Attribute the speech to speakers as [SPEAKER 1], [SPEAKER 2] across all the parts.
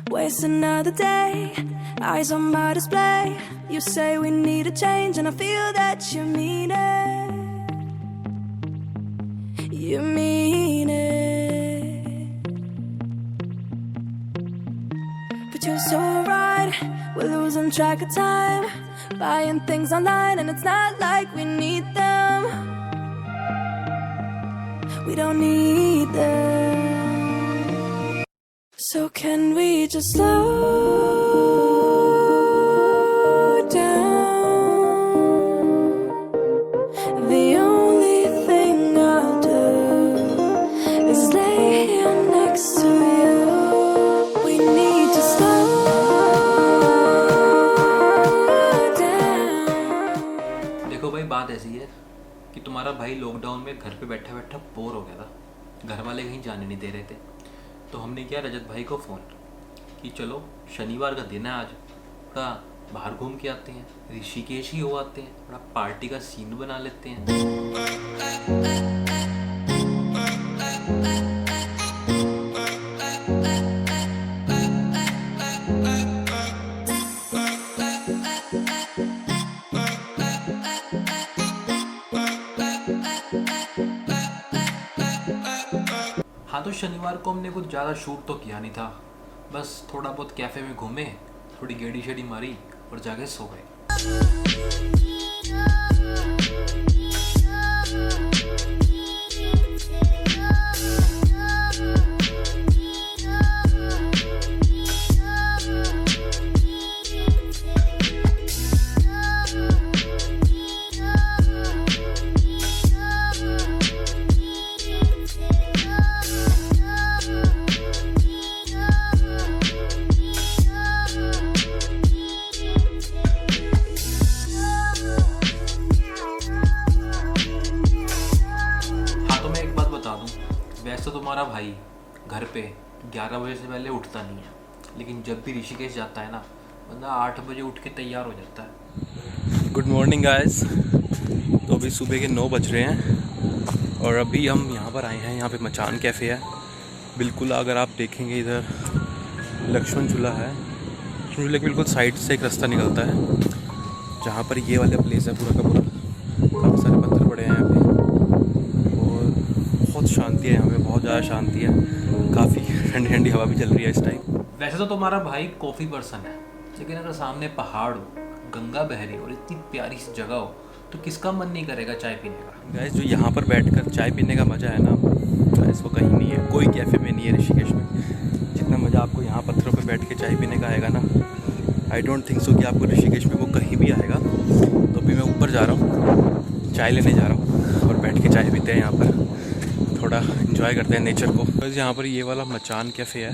[SPEAKER 1] Waste another day, eyes on my display. You say we need a change, and I feel that you mean it. You mean it. But you're so right, we're losing track of time, buying things online, and it's not like we need them. We don't need them. So can we just slow down? The only thing I'll do is lay here next to you. We need to slow down.
[SPEAKER 2] देखो भाई, बात ऐसी है कि तुम्हारा भाई lockdown में घर पे बैठा बैठा बोर हो गया था। घर वाले कहीं जाने नहीं दे रहे थे, तो हमने किया रजत भाई को फ़ोन कि चलो शनिवार का दिन है, आज थोड़ा बाहर घूम के आते हैं, ऋषिकेश ही हो आते हैं, थोड़ा पार्टी का सीन बना लेते हैं। हाँ, तो शनिवार को हमने कुछ ज़्यादा शूट तो किया नहीं था, बस थोड़ा बहुत कैफ़े में घूमे, थोड़ी गेड़ी शेड़ी मारी और जाके सो गए। वैसे तो तुम्हारा भाई घर पे 11 बजे से पहले उठता नहीं है, लेकिन जब भी ऋषिकेश जाता है ना, बंदा 8 बजे उठ के तैयार हो जाता है।
[SPEAKER 3] Good morning guys. तो अभी सुबह के 9 बज रहे हैं और अभी हम यहाँ पर आए हैं। यहाँ पे मचान कैफ़े है। बिल्कुल अगर आप देखेंगे इधर लक्ष्मण झूला है, लक्ष्मण झूले के बिल्कुल साइड से एक रास्ता निकलता है जहाँ पर ये वाला प्लेस है पूरा का पूरा। काफ़ी सारे पत्थर पड़े हैं यहाँ पे और बहुत शांति है यहाँ पे, बहुत ज़्यादा शांति है। काफ़ी ठंडी ठंडी हवा भी चल रही है इस टाइम।
[SPEAKER 2] वैसे तो तुम्हारा भाई कॉफ़ी पर्सन है, लेकिन अगर सामने पहाड़ हो, गंगा बह रही और इतनी प्यारी सी जगह हो, तो किसका मन नहीं करेगा चाय पीने का।
[SPEAKER 3] गाइस, जो यहाँ पर बैठकर चाय पीने का मज़ा है ना गाइस, वो कहीं नहीं है, कोई कैफ़े में नहीं है ऋषिकेश में। जितना मज़ा आपको यहाँ पत्थरों पर बैठ के चाय पीने का आएगा ना, आई डोंट थिंक सो कि आपको ऋषिकेश में वो कहीं भी आएगा। तो अभी मैं ऊपर जा रहा हूँ, चाय लेने जा रहा हूँ और बैठ के चाय पीते हैं यहाँ पर, थोड़ा एंजॉय करते हैं नेचर को। बस यहाँ पर ये वाला मचान कैफ़े है,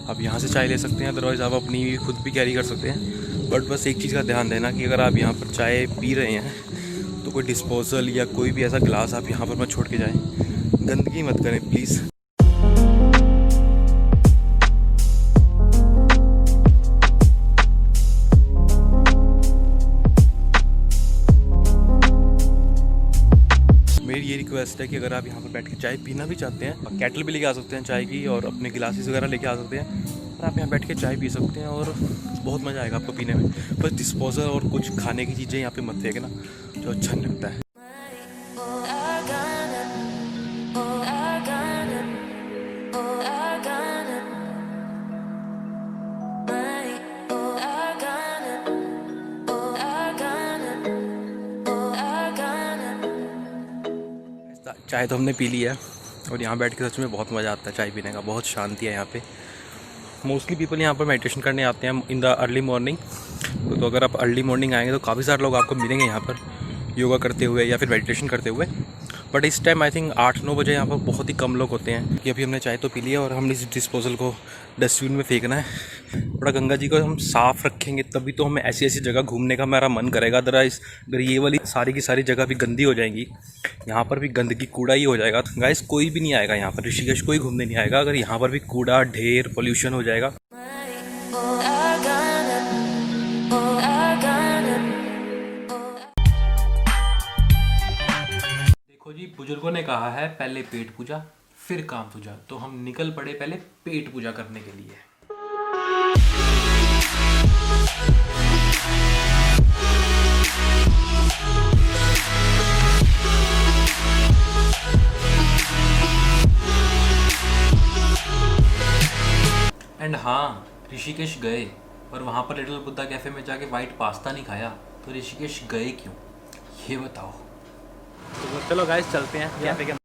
[SPEAKER 3] आप यहाँ से चाय ले सकते हैं, अदरवाइज़ आप अपनी खुद भी कैरी कर सकते हैं। बट बस एक चीज़ का ध्यान देना कि अगर आप यहाँ पर चाय पी रहे हैं तो कोई डिस्पोजल या कोई भी ऐसा गिलास आप यहाँ पर मत छोड़ के जाएं। गंदगी मत करें प्लीज़। मेरी ये रिक्वेस्ट है कि अगर आप यहाँ पर बैठ के चाय पीना भी चाहते हैं, कैटल भी लेके आ सकते हैं चाय की और अपने गिलासेस वगैरह लेके आ सकते हैं और आप यहाँ बैठ के चाय पी सकते हैं और बहुत मज़ा आएगा आपको पीने में। बस डिस्पोजल और कुछ खाने की चीज़ें यहाँ पे मत फेंकना, जो अच्छा नहीं लगता है। चाय तो हमने पी ली है और यहाँ बैठ के सच में बहुत मज़ा आता है चाय पीने का, बहुत शांति है यहाँ पे। मोस्टली पीपल यहाँ पर मेडिटेशन करने आते हैं इन द अर्ली मॉर्निंग। तो अगर आप अर्ली मॉर्निंग आएंगे तो काफ़ी सारे लोग आपको मिलेंगे यहाँ पर योगा करते हुए या फिर मेडिटेशन करते हुए। बट इस टाइम आई थिंक 8-9 बजे यहाँ पर बहुत ही कम लोग होते हैं। कि अभी हमने चाय तो पी ली है और हमने इस डिस्पोजल को डस्टबिन में फेंकना है। थोड़ा गंगा जी को हम साफ़ रखेंगे तभी तो हमें ऐसी ऐसी जगह घूमने का मेरा मन करेगा। अदरवाइज़ अगर ये वाली सारी की सारी जगह भी गंदी हो जाएंगी, यहाँ पर भी गंदगी कूड़ा ही हो जाएगा, तो गाइस कोई भी नहीं आएगा यहाँ पर, ऋषिकेश कोई घूमने नहीं आएगा अगर यहाँ पर भी कूड़ा ढेर पोल्यूशन हो जाएगा।
[SPEAKER 2] देखो जी, बुजुर्गों ने कहा है पहले पेट पूजा फिर काम पूजा, तो हम निकल पड़े पहले पेट पूजा करने के लिए। एंड हाँ, ऋषिकेश गए और वहाँ पर लिटिल बुद्धा कैफ़े में जाके वाइट पास्ता नहीं खाया, तो ऋषिकेश गए क्यों, ये बताओ।
[SPEAKER 3] तो चलो गाइस चलते हैं कैफे के।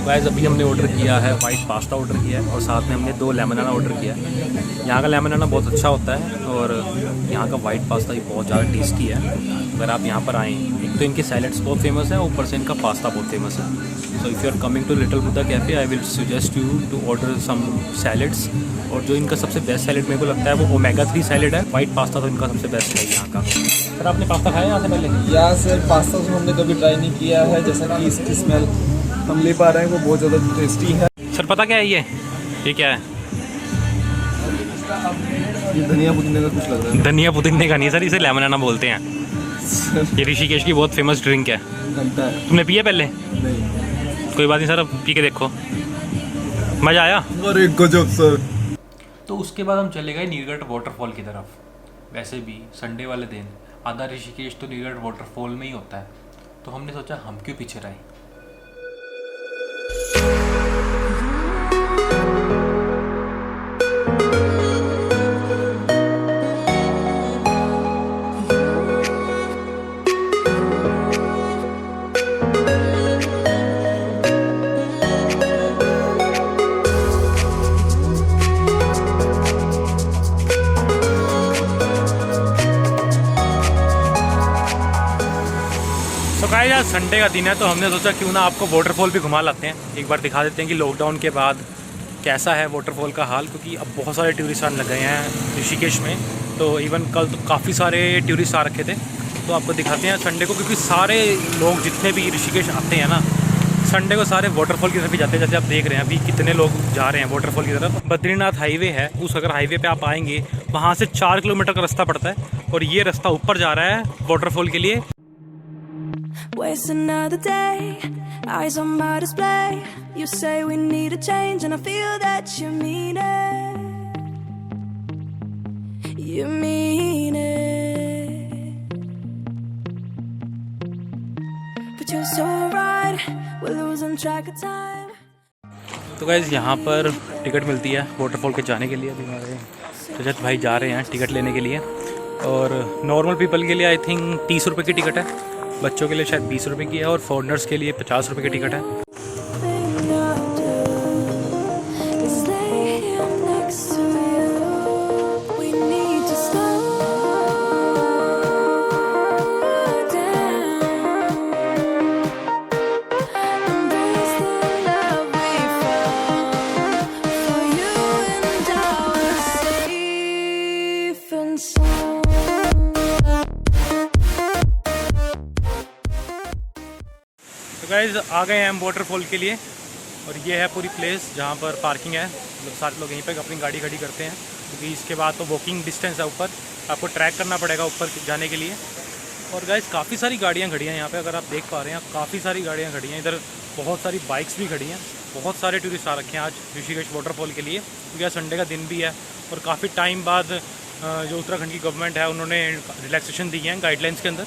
[SPEAKER 3] गाइस अभी हमने ऑर्डर किया है वाइट पास्ता ऑर्डर किया है और साथ में हमने 2 लेमनाना ऑर्डर किया है। यहाँ का लेमनाना बहुत अच्छा होता है और यहाँ का वाइट पास्ता भी बहुत ज़्यादा टेस्टी है। अगर आप यहाँ पर आएँ, एक तो इनके सैलड्स बहुत फेमस है, ऊपर से इनका पास्ता बहुत फेमस है। So if you are coming to Little Buddha Cafe I will suggest you to order some salads. और जो इनका सबसे बेस्ट सैलड मेरे को लगता है वो ओमेगा 3 सैलड है। वाइट पास्ता तो इनका सबसे बेस्ट है यहाँ का। सर आपने पास्ता खाया यहाँ से पहले?
[SPEAKER 4] यहाँ से पास्ता तो हमने कभी ट्राई नहीं किया है, जैसा कि इसकी स्मेल हम ले पा रहे हैं वो बहुत ज़्यादा टेस्टी है।
[SPEAKER 3] सर पता क्या है ये क्या है?
[SPEAKER 4] ये धनिया पुदीने का कुछ लग रहा है।
[SPEAKER 3] धनिया पुदीने का नहीं सर, इसे लेमनाना बोलते हैं। ये ऋषिकेश की बहुत फेमस ड्रिंक है।
[SPEAKER 4] घंटा है।
[SPEAKER 3] तुमने पिया पहले?
[SPEAKER 4] नहीं।
[SPEAKER 3] कोई बात नहीं सर, अब पी के देखो, मज़ा आया।
[SPEAKER 4] अरे गजब सर।
[SPEAKER 2] तो उसके बाद हम चले गए नीरगढ़ वाटरफॉल की तरफ। वैसे भी संडे वाले दिन आधा ऋषिकेश तो नीरगढ़ वाटरफॉल में ही होता है, तो हमने सोचा हम क्यों पीछे रहे।
[SPEAKER 3] तो गाइस आज संडे का दिन है तो हमने सोचा क्यों ना आपको वाटरफॉल भी घुमा लाते हैं, एक बार दिखा देते हैं कि लॉकडाउन के बाद कैसा है वाटरफॉल का हाल। क्योंकि अब बहुत सारे टूरिस्ट आने लग गए हैं ऋषिकेश में, तो इवन कल तो काफ़ी सारे टूरिस्ट आ रखे थे। तो आपको दिखाते हैं संडे को, क्योंकि सारे लोग जितने भी ऋषिकेश आते हैं ना संडे को सारे वाटरफॉल की तरफ ही जाते हैं। जैसे आप देख रहे हैं अभी कितने लोग जा रहे हैं वाटरफॉल की तरफ। बद्रीनाथ हाईवे है, उस अगर हाईवे पे आप आएंगे वहाँ से 4 किलोमीटर का रास्ता पड़ता है और ये रास्ता ऊपर जा रहा है वाटरफॉल के लिए।
[SPEAKER 1] Waste another day, eyes on my display. You say we need a change, and I feel that you mean it. You mean it. But you're so right, we're losing track of time.
[SPEAKER 3] तो guys यहाँ पर ticket मिलती है waterfall के जाने के लिए। अभी हमारे रजत भाई जा रहे हैं टिकट लेने के लिए। और नॉर्मल पीपल के लिए आई थिंक 30 रुपये की टिकट है, बच्चों के लिए शायद 20 रुपये की है और फॉरेनर्स के लिए 50 रुपये की टिकट है।
[SPEAKER 1] Thing I do is lay here next to you. We need to slow down. Embrace the love we found. For you and I were safe and sound.
[SPEAKER 3] तो गाइस आ गए हैं हम वाटरफॉल के लिए और ये है पूरी प्लेस जहाँ पर पार्किंग है। सारे लोग यहीं पर अपनी गाड़ी खड़ी करते हैं क्योंकि इसके बाद तो वॉकिंग डिस्टेंस है, ऊपर आपको ट्रैक करना पड़ेगा ऊपर जाने के लिए। और गाइस काफ़ी सारी गाड़ियाँ खड़ी हैं यहाँ पे, अगर आप देख पा रहे हैं काफ़ी सारी गाड़ियाँ खड़ी हैं। इधर बहुत सारी बाइक्स भी खड़ी हैं। बहुत सारे टूरिस्ट आ रखे हैं आज ऋषिकेश वाटरफॉल के लिए क्योंकि आज संडे का दिन भी है और काफ़ी टाइम बाद जो उत्तराखंड की गवर्नमेंट है उन्होंने रिलैक्सेशन दी है गाइडलाइंस के अंदर।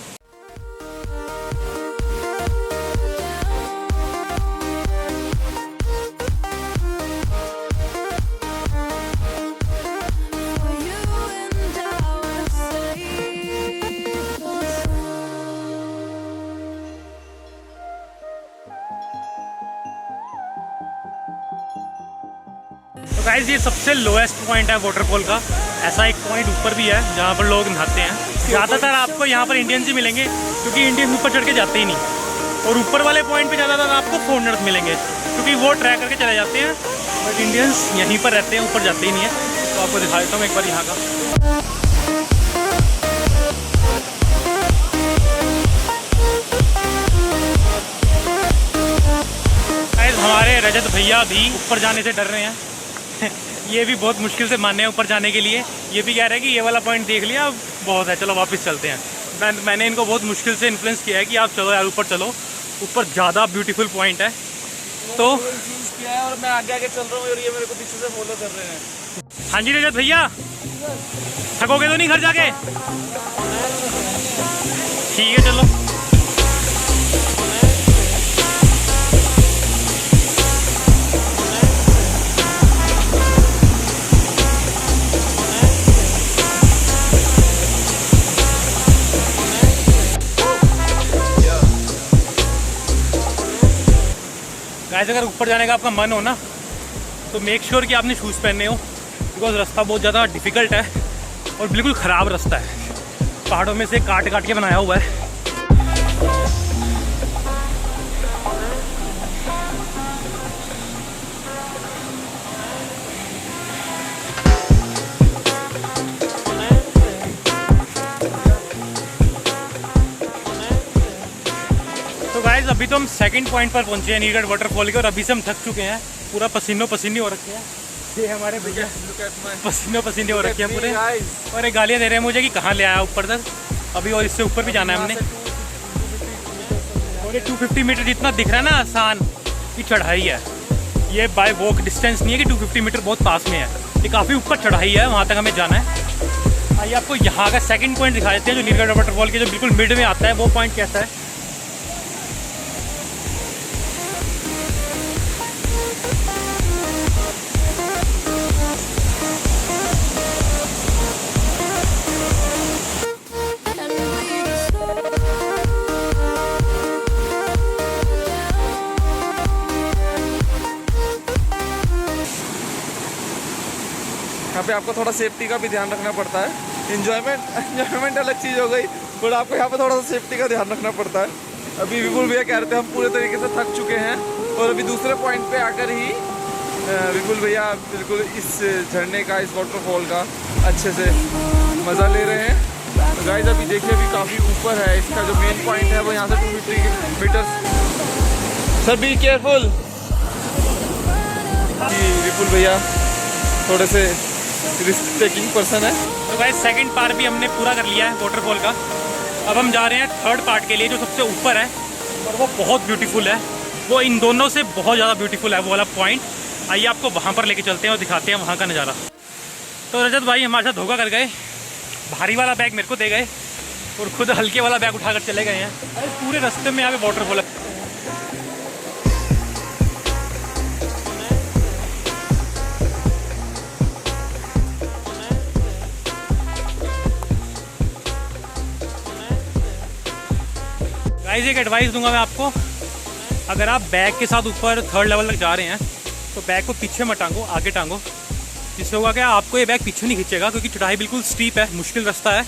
[SPEAKER 3] गाइस ये सबसे लोएस्ट पॉइंट है वाटरफॉल का। ऐसा एक पॉइंट ऊपर भी है जहाँ पर लोग नहाते हैं। ज़्यादातर आपको यहाँ पर इंडियंस ही मिलेंगे, क्योंकि इंडियंस ऊपर चढ़ के जाते ही नहीं। और ऊपर वाले पॉइंट पे ज़्यादातर आपको फॉरेनर्स मिलेंगे, क्योंकि वो ट्रैक करके चले जाते हैं। बट इंडियंस यहीं पर रहते हैं, ऊपर जाते ही नहीं है। तो आपको दिखा देता हूँ एक बार यहाँ का। हमारे रजत भैया भी ऊपर जाने से डर रहे हैं ये भी बहुत मुश्किल से माने हैं ऊपर जाने के लिए। ये भी कह रहे हैं कि ये वाला पॉइंट देख लिया, अब बहुत है, चलो वापस चलते हैं। मैंने इनको बहुत मुश्किल से इन्फ्लुएंस किया है कि आप चलो यार ऊपर चलो, ऊपर ज़्यादा ब्यूटीफुल पॉइंट है। तो
[SPEAKER 4] किया है और मैं आगे आगे चल रहा हूँ और ये मेरे को पीछे से फॉलो कर रहे हैं।
[SPEAKER 3] हाँ जी रजत भैया, थकोगे तो नहीं घर जाके? ठीक है चलो। गाइस अगर ऊपर जाने का आपका मन हो ना, तो मेक श्योर कि आपने शूज़ पहने हो, बिकॉज रास्ता बहुत ज़्यादा डिफ़िकल्ट है और बिल्कुल ख़राब रास्ता है। पहाड़ों में से काट काट के बनाया हुआ है। तो गाइस अभी तो हम सेकंड पॉइंट पर पहुंचे हैं नीलगढ़ वाटरफॉल के, और अभी से हम थक चुके हैं, पूरा पसीनो पसीनी हो रखे हैं। ये हमारे भैया पसीनो पसीने हो रखे हैं पूरे, और एक गालियाँ दे रहे हैं मुझे कि कहाँ ले आया ऊपर तक अभी, और इससे ऊपर भी जाना है हमने। और ये 250 मीटर जितना दिख रहा है ना आसान, ये चढ़ाई है। ये बाय वॉक डिस्टेंस नहीं है कि 250 मीटर बहुत पास में है, ये काफ़ी ऊपर चढ़ाई है, वहाँ तक हमें जाना है। आइए आपको यहाँ का सेकंड पॉइंट दिखा देते हैं, जो नीलगढ़ वाटरफॉल के जो बिल्कुल मिड में आता है। वो पॉइंट कैसा है?
[SPEAKER 4] यहाँ पे आपको थोड़ा सेफ्टी का भी ध्यान रखना पड़ता है। इंजॉयमेंट अलग चीज़ हो गई, बट आपको यहाँ पे थोड़ा सा सेफ्टी का ध्यान रखना पड़ता है। अभी विपुल भैया कह रहे थे हम पूरे तरीके से थक चुके हैं, और अभी दूसरे पॉइंट पे आकर ही विपुल भैया बिल्कुल इस झरने का, इस वाटरफॉल का अच्छे से मज़ा ले रहे हैं। तो गाइस अभी देखिए, अभी काफ़ी ऊपर है, इसका जो मेन पॉइंट है वो यहाँ से 250 metre. Sir be careful. Vipul भैया थोड़े से रिस्क टेकिंग पर्सन है।
[SPEAKER 3] तो गाइस सेकंड पार्ट भी हमने पूरा कर लिया है वाटरफॉल का। अब हम जा रहे हैं थर्ड पार्ट के लिए, जो सबसे ऊपर है और वो बहुत ब्यूटीफुल है। वो इन दोनों से बहुत ज़्यादा ब्यूटीफुल है वो वाला पॉइंट। आइए आपको वहाँ पर लेके चलते हैं और दिखाते हैं वहाँ का नज़ारा। तो रजत भाई हमारे साथ धोखा कर गए, भारी वाला बैग मेरे को दे गए और खुद हल्के वाला बैग उठाकर चले गए हैं। अरे पूरे रास्ते में यहाँ पे वाटरफॉल है। गाइस एक एडवाइस दूंगा मैं आपको, अगर आप बैग के साथ ऊपर थर्ड लेवल तक जा रहे हैं तो बैग को पीछे मत टांगो, आगे टांगो। जिससे होगा क्या, आपको ये बैग पीछे नहीं खींचेगा, क्योंकि चढ़ाई बिल्कुल स्टीप है, मुश्किल रास्ता है,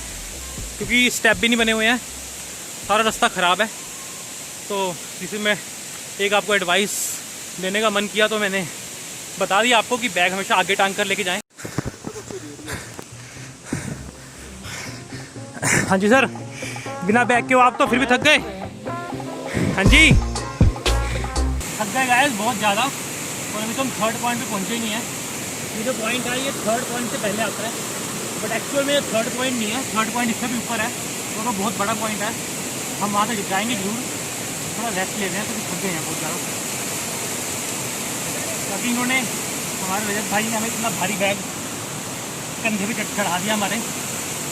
[SPEAKER 3] क्योंकि स्टेप भी नहीं बने हुए हैं, सारा रास्ता ख़राब है। तो जिसे मैं एक आपको एडवाइस देने का मन किया, तो मैंने बता दिया आपको कि बैग हमेशा आगे टांग कर लेके जाएँ। हाँ जी सर, बिना बैग के हो आप तो फिर भी थक गए? हाँ जी थक गए गाइस बहुत ज़्यादा, और अभी तो हम थर्ड पॉइंट पे पहुँचे ही नहीं है। ये जो पॉइंट है ये थर्ड पॉइंट से पहले आता है, बट एक्चुअल में ये थर्ड पॉइंट नहीं है, थर्ड पॉइंट इससे भी ऊपर है, तो वो बहुत बड़ा पॉइंट है। हम वहाँ तक जाएंगे जरूर, थोड़ा रेस्ट ले रहे हैं, तो थक गए हैं बहुत ज़्यादा। क्योंकि इन्होंने, हमारे रजत भाई ने हमें इतना भारी बैग कंधे पे चढ़ा दिया हमारे,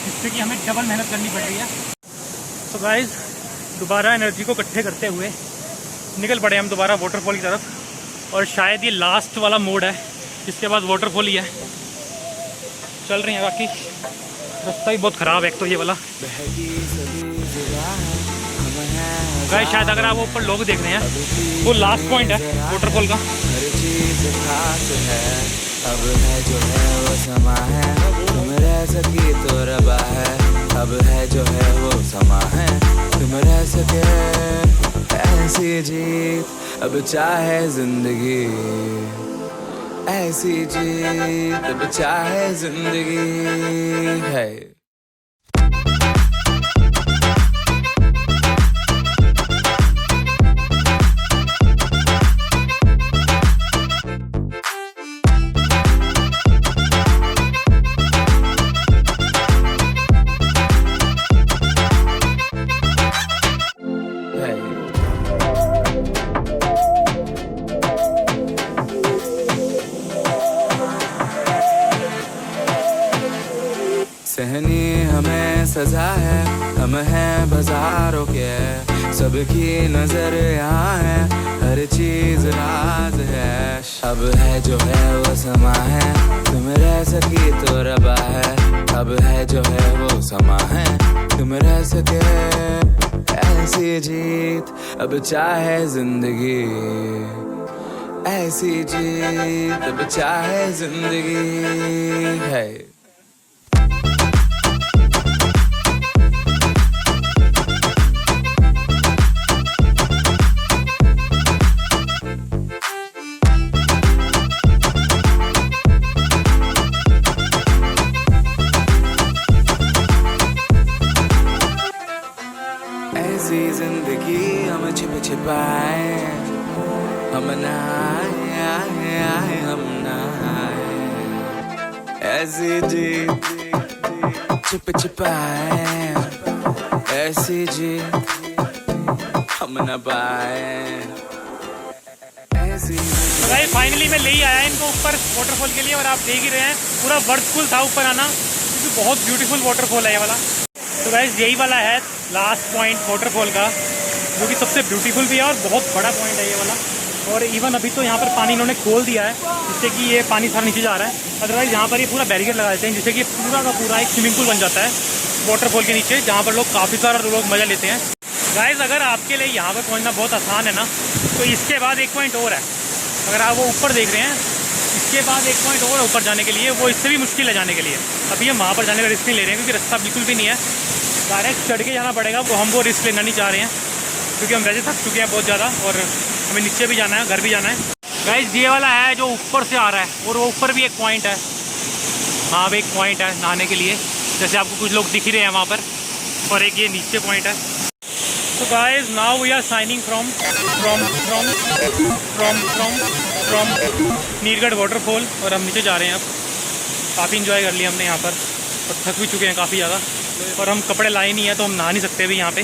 [SPEAKER 3] जिससे कि हमें डबल मेहनत करनी पड़ रही है। तो गाइस दोबारा एनर्जी को इकट्ठे करते हुए निकल पड़े हम दोबारा वाटरफॉल की तरफ, और शायद ये लास्ट वाला मोड है, इसके बाद वाटरफॉल ही है। चल रहे हैं, बाकी रास्ता ही बहुत ख़राब है एक तो ये वाला। गाइस शायद अगर आप ऊपर लोग देख रहे हैं, वो लास्ट पॉइंट है वाटरफॉल का।
[SPEAKER 5] अब है जो है वो समा है, तुम रह सकी तो रबा है। अब है जो है वो समा है, तुम रह सके ऐसी जीत। अब चाहे जिंदगी ऐसी जीत, अब चाहे जिंदगी है। सहनी हमें सजा है, हम हैं बाजारों के, सबकी नजर यहाँ है, हर चीज राज है। अब है जो है वो समा है, तुम रह सकी तो रबा है। अब है जो है वो समा है, तुम रह सके ऐसी जीत। अब चाहे जिंदगी ऐसी जीत, अब चाहे जिंदगी है। ऐसी जिंदगी हम छिप छिपाए, हम नहाए हम नहाए। ऐसी जीत छिप छिपाए, ऐसी जीत हम न पाए।
[SPEAKER 6] भाई फाइनली मैं ले ही आया इनको ऊपर वाटरफॉल के लिए, और आप देख ही रहे हैं पूरा वर्कफुल था ऊपर आना, क्योंकि बहुत ब्यूटीफुल वाटरफॉल है ये वाला। तो गाइस यही वाला है लास्ट पॉइंट वाटरफॉल का, जो कि सबसे ब्यूटीफुल भी है और बहुत बड़ा पॉइंट है ये वाला। और इवन अभी तो यहाँ पर पानी इन्होंने खोल दिया है, जिससे कि ये पानी सारा नीचे जा रहा है। अदरवाइज़ यहाँ पर ये पूरा बैरिकेड लगा देते हैं, जिससे कि पूरा का पूरा एक स्विमिंग पूल बन जाता है वाटरफॉल के नीचे, जहाँ पर लोग काफ़ी सारा लोग मज़ा लेते हैं। गाइस अगर आपके लिए यहाँ पर पहुँचना बहुत आसान है ना, तो इसके बाद एक पॉइंट और है। अगर आप वो ऊपर देख रहे हैं, इसके बाद एक पॉइंट और ऊपर जाने के लिए, वो इससे भी मुश्किल है जाने के लिए। अभी हम वहाँ पर जाने का रिस्क नहीं ले रहे हैं, क्योंकि रास्ता बिल्कुल भी नहीं है, डायरेक्ट चढ़ के जाना पड़ेगा। वो हम वो रिस्क लेना नहीं चाह रहे हैं, क्योंकि हम वैसे थक चुके हैं बहुत ज़्यादा, और हमें नीचे भी जाना है, घर भी जाना है। गाइस ये वाला है जो ऊपर से आ रहा है, और वो ऊपर भी एक पॉइंट है, वहाँ पर एक पॉइंट है नहाने के लिए, जैसे आपको कुछ लोग दिख ही रहे हैं वहाँ पर, और एक ये नीचे पॉइंट है। तो guys now we are signing from Neergarh waterfall, और हम नीचे जा रहे हैं अब। काफ़ी इन्जॉय कर लिया हमने यहाँ पर, और थक भी चुके हैं काफ़ी ज़्यादा, और हम कपड़े लाए नहीं हैं तो हम नहा नहीं सकते अभी यहाँ पे,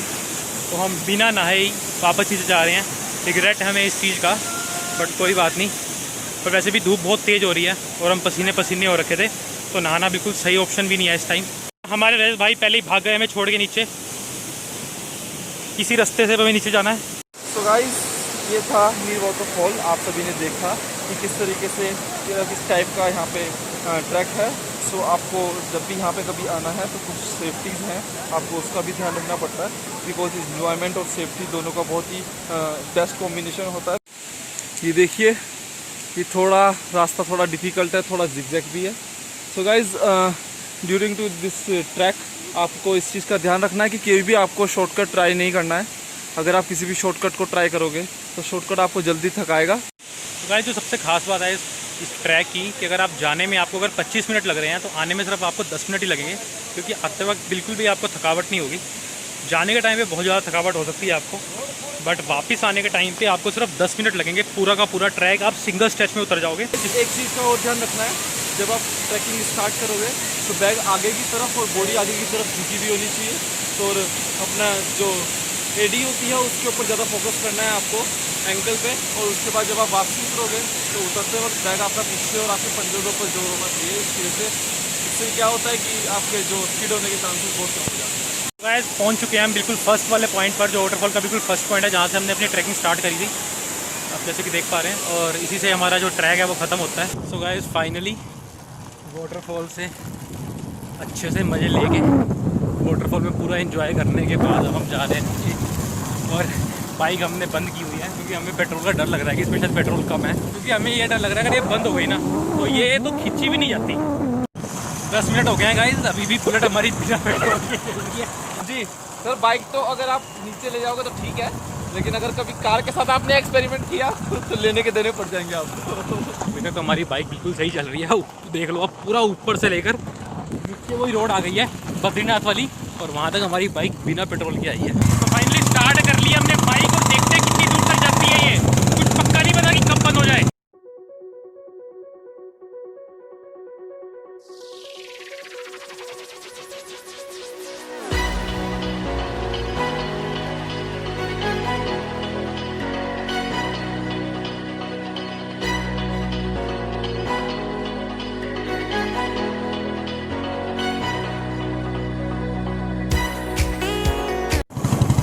[SPEAKER 6] तो हम बिना नहाए ही वापस नीचे जा रहे हैं। रिग्रेट है हमें इस चीज़ का, बट कोई बात नहीं। पर वैसे भी धूप बहुत तेज़ हो रही है, और हम पसीने पसीने हो रखे थे, तो नहाना बिल्कुल सही ऑप्शन भी नहीं है इस टाइम। हमारे रईस भाई पहले ही भाग गए हमें छोड़ के नीचे, इसी रास्ते से हमें नीचे जाना है।
[SPEAKER 4] तो गाइस ये था नीर वाटरफॉल, आप सभी ने देखा कि किस तरीके से किस टाइप का यहाँ पे ट्रैक है। सो आपको जब भी यहाँ पे कभी आना है तो कुछ सेफ्टीज़ हैं, आपको उसका भी ध्यान रखना पड़ता है, बिकॉज इन्जॉयमेंट और सेफ्टी दोनों का बहुत ही बेस्ट कॉम्बिनेशन होता है। ये देखिए, ये थोड़ा रास्ता थोड़ा डिफ़िकल्ट है, थोड़ा जिगजैग भी है। So guys during to this track आपको इस चीज़ का ध्यान रखना है कि कभी भी आपको शॉर्टकट ट्राई नहीं करना है। अगर आप किसी भी शॉर्टकट को ट्राई करोगे तो शॉर्टकट आपको जल्दी थकाएगा।
[SPEAKER 6] तो गाइस जो सबसे खास बात है इस ट्रैक की, कि अगर आप जाने में आपको अगर 25 मिनट लग रहे हैं, तो आने में सिर्फ आपको 10 मिनट ही लगेंगे, क्योंकि आते वक्त बिल्कुल भी आपको थकावट नहीं होगी। जाने के टाइम पे बहुत ज़्यादा थकावट हो सकती है आपको, बट वापस आने के टाइम पे आपको सिर्फ 10 मिनट लगेंगे। पूरा का पूरा ट्रैक आप सिंगल स्ट्रेच में उतर जाओगे।
[SPEAKER 4] एक चीज़ का और ध्यान रखना है, जब आप ट्रैकिंग स्टार्ट करोगे तो बैग आगे की तरफ और बॉडी आगे की तरफ झुकी भी होनी चाहिए, तो और अपना जो एडी होती है उसके ऊपर ज़्यादा फोकस करना है आपको, एंकल पे। और उसके बाद जब आप वापसी उतरोगे तो उतरते वक्त बैग आपका पीछे और आपके पंजों पर जोर होना चाहिए। इससे क्या होता है कि आपके जो स्किड होने के चांसेस बहुत कम हो जाते हैं।
[SPEAKER 6] गाइस पहुंच चुके हैं हम बिल्कुल फर्स्ट वाले पॉइंट पर, जो वाटरफॉल का बिल्कुल फर्स्ट पॉइंट है, जहाँ से हमने अपनी ट्रैकिंग स्टार्ट करी थी, आप जैसे कि देख पा रहे हैं। और इसी से हमारा जो ट्रैक है वो ख़त्म होता है। सो गाइस फाइनली वाटरफॉल से अच्छे से मज़े लेके वाटरफॉल में पूरा एंजॉय करने के बाद अब हम जा रहे हैं नीचे। और
[SPEAKER 3] बाइक हमने बंद की हुई है क्योंकि हमें पेट्रोल का डर लग रहा है कि इसमें शायद पेट्रोल कम है, क्योंकि हमें ये डर लग रहा है अगर ये बंद हो गई ना तो ये तो खींची भी नहीं जाती। 10 मिनट हो गए हैं गाइस, अभी भी बुलेट हमारी बिना पेट्रोल की चल रही है।
[SPEAKER 4] जी सर, बाइक तो अगर आप नीचे ले जाओगे तो ठीक है, लेकिन अगर कभी कार के साथ आपने एक्सपेरिमेंट किया तो लेने के देने पड़ जाएंगे आपको।
[SPEAKER 3] अभी तक तो हमारी बाइक बिल्कुल सही चल रही है। देख लो अब पूरा ऊपर से लेकर नीचे वही रोड आ गई है बद्रीनाथ वाली, और वहाँ तक हमारी बाइक बिना पेट्रोल की आई है।
[SPEAKER 6] तो फाइनली स्टार्ट कर ली हमने बाइक और देखते हैं कितनी दूर तक जाती है। ये कुछ पक्का नहीं पता कि कब बंद हो जाए।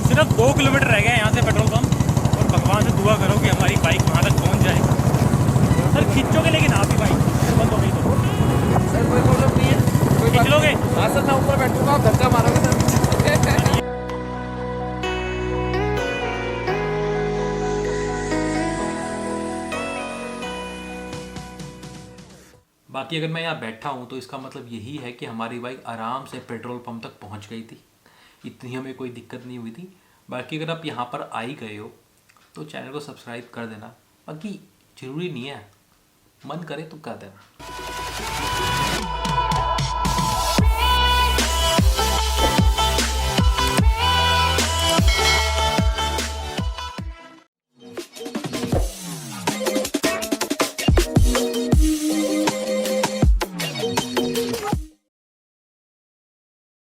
[SPEAKER 6] सिर्फ 2 किलोमीटर रह गए हैं यहाँ से पेट्रोल पंप, और भगवान से दुआ करो कि हमारी बाइक वहाँ तक पहुँच जाए। सर खींचोगे लेकिन आप ही बाइक बंद हो गई तो?
[SPEAKER 4] सर कोई प्रॉब्लम नहीं है, कोई बात
[SPEAKER 6] खींच लोगे?
[SPEAKER 4] हाँ सर, मैं ऊपर बैठूंगा, आप धक्का मारोगे सर।
[SPEAKER 2] बाकी अगर मैं यहाँ बैठा हूँ तो इसका मतलब यही है कि हमारी बाइक आराम से पेट्रोल पंप तक पहुँच गई थी, इतनी हमें कोई दिक्कत नहीं हुई थी। बाकी अगर आप यहाँ पर आ ही गए हो तो चैनल को सब्सक्राइब कर देना, बाकी ज़रूरी नहीं है, मन करे तो कर देना।